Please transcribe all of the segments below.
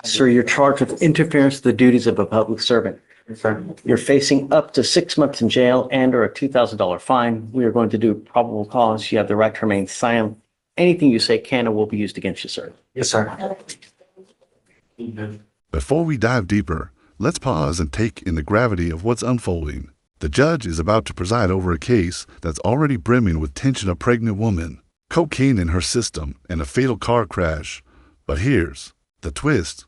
Sir, you're charged with interference with the duties of a public servant. Sir. You're facing up to 6 months in jail and or a $2,000 fine. We are going to do probable cause. You have the right to remain silent. Anything you say can and will be used against you, sir. Yes, sir. Before we dive deeper, let's pause and take in the gravity of what's unfolding. The judge is about to preside over a case that's already brimming with tension: a pregnant woman, cocaine in her system, and a fatal car crash. But here's the twist.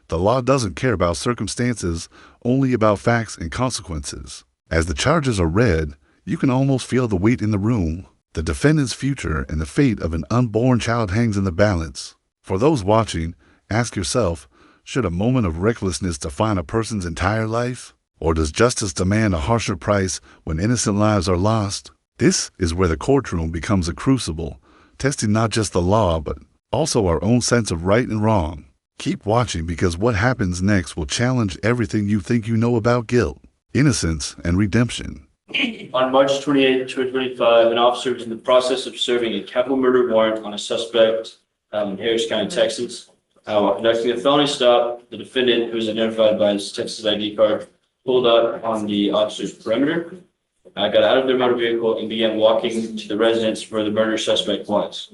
The law doesn't care about circumstances, only about facts and consequences. As the charges are read, you can almost feel the weight in the room. The defendant's future and the fate of an unborn child hangs in the balance. For those watching, ask yourself, should a moment of recklessness define a person's entire life? Or does justice demand a harsher price when innocent lives are lost? This is where the courtroom becomes a crucible, testing not just the law, but also our own sense of right and wrong. Keep watching, because what happens next will challenge everything you think you know about guilt, innocence, and redemption. On March 28, 2025, an officer was in the process of serving a capital murder warrant on a suspect in Harris County, Texas. While conducting a felony stop, the defendant, who was identified by his Texas ID card, pulled up on the officer's perimeter, got out of their motor vehicle, and began walking to the residence where the murder suspect was.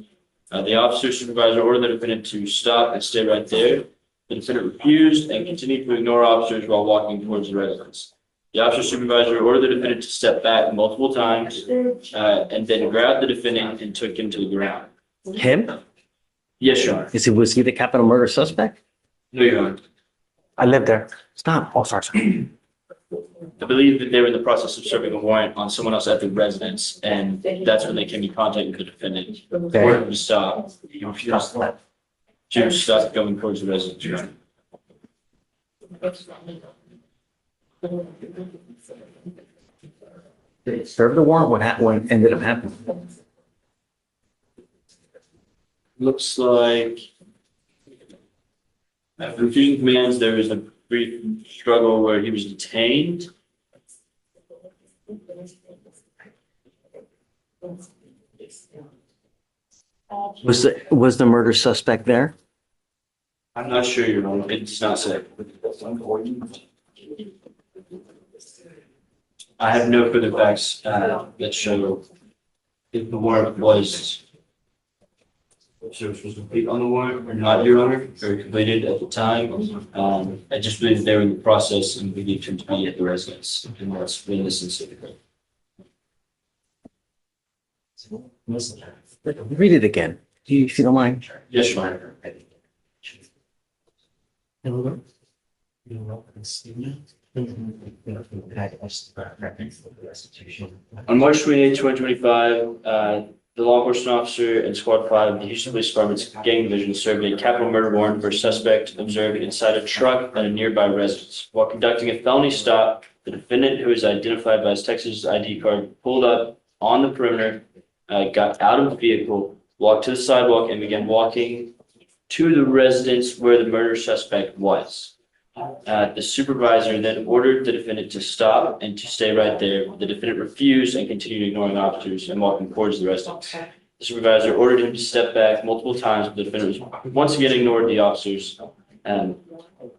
The officer's supervisor ordered the defendant to stop and stay right there. The defendant refused and continued to ignore officers while walking towards the residence. The officer's supervisor ordered the defendant to step back multiple times and then grabbed the defendant and took him to the ground. Him? Yes, Your Honor. Was he the capital murder suspect? No, Your Honor. I live there. Stop. Oh, sorry, sir. I believe that they were in the process of serving a warrant on someone else at the residence, and that's when they came in contact with the defendant. Ordered him to stop. He refused to stop going towards the residence, Your Honor. Did he serve the warrant? What ended up happening? Looks like after refusing commands, there was a brief struggle where he was detained. Was the murder suspect there? I'm not sure, Your Honor. It does not say. I have no further facts that show if the warrant was complete on the warrant or not, Your Honor, or completed at the time. I just believe they were in the process and believed him to be at the residence, and that's when this incident occurred. Read it again, if you don't mind. Yes, Your Honor. On March 28, 2025, the law enforcement officer and Squad 5 of the Houston Police Department's Gang Division served a capital murder warrant for a suspect observed inside a truck at a nearby residence. While conducting a felony stop, the defendant, who is identified by his Texas ID card, pulled up on the perimeter, got out of the vehicle, walked to the sidewalk, and began walking to the residence where the murder suspect was. The supervisor then ordered the defendant to stop and to stay right there. The defendant refused and continued ignoring officers and walking towards the residence. The supervisor ordered him to step back multiple times, but the defendant was once again ignored the officers. The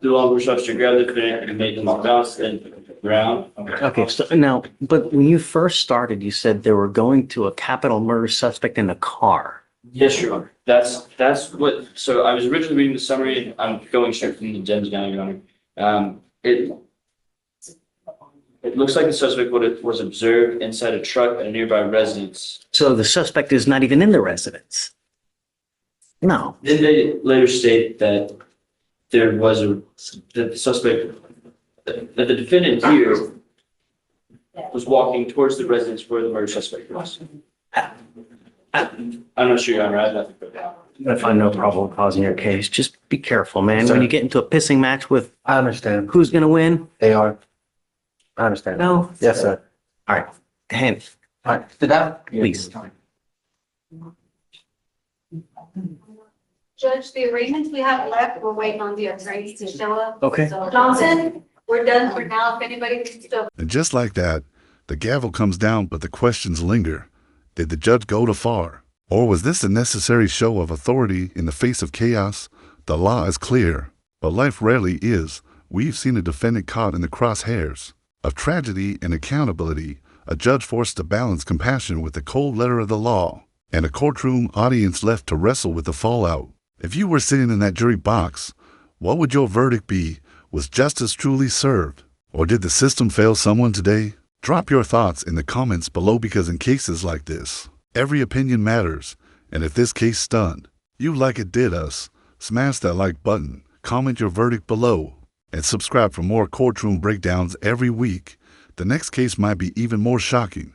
law enforcement officer grabbed the defendant and made him bounce and the ground. Okay, so now, but when you first started, you said they were going to a capital murder suspect in a car. Yes, Your Honor. That's what. So I was originally reading the summary, and I'm going straight from the gems now, Your Honor. It looks like the suspect was observed inside a truck at a nearby residence. So the suspect is not even in the residence. No. Then they later state that there was that the suspect, that the defendant here was walking towards the residence where the murder suspect was. I'm not sure, Your Honor. I have nothing for that. I find no problem causing your case. Just be careful, man. Sir. When you get into a pissing match with I understand. who's going to win? They are. I understand. No. Yes, sir. All right. Hand, All right. Did that? please. Judge, the arraignments we have left, we're waiting on the attorneys to show up. Okay. So Johnson, we're done for now. If anybody needs to. And just like that, the gavel comes down, but the questions linger. Did the judge go too far? Or was this a necessary show of authority in the face of chaos? The law is clear. But life rarely is. We've seen a defendant caught in the crosshairs of tragedy and accountability, a judge forced to balance compassion with the cold letter of the law, and a courtroom audience left to wrestle with the fallout. If you were sitting in that jury box, what would your verdict be? Was justice truly served? Or did the system fail someone today? Drop your thoughts in the comments below, because in cases like this, every opinion matters. And if this case stunned you like it did us, smash that like button, comment your verdict below, and subscribe for more courtroom breakdowns every week. The next case might be even more shocking.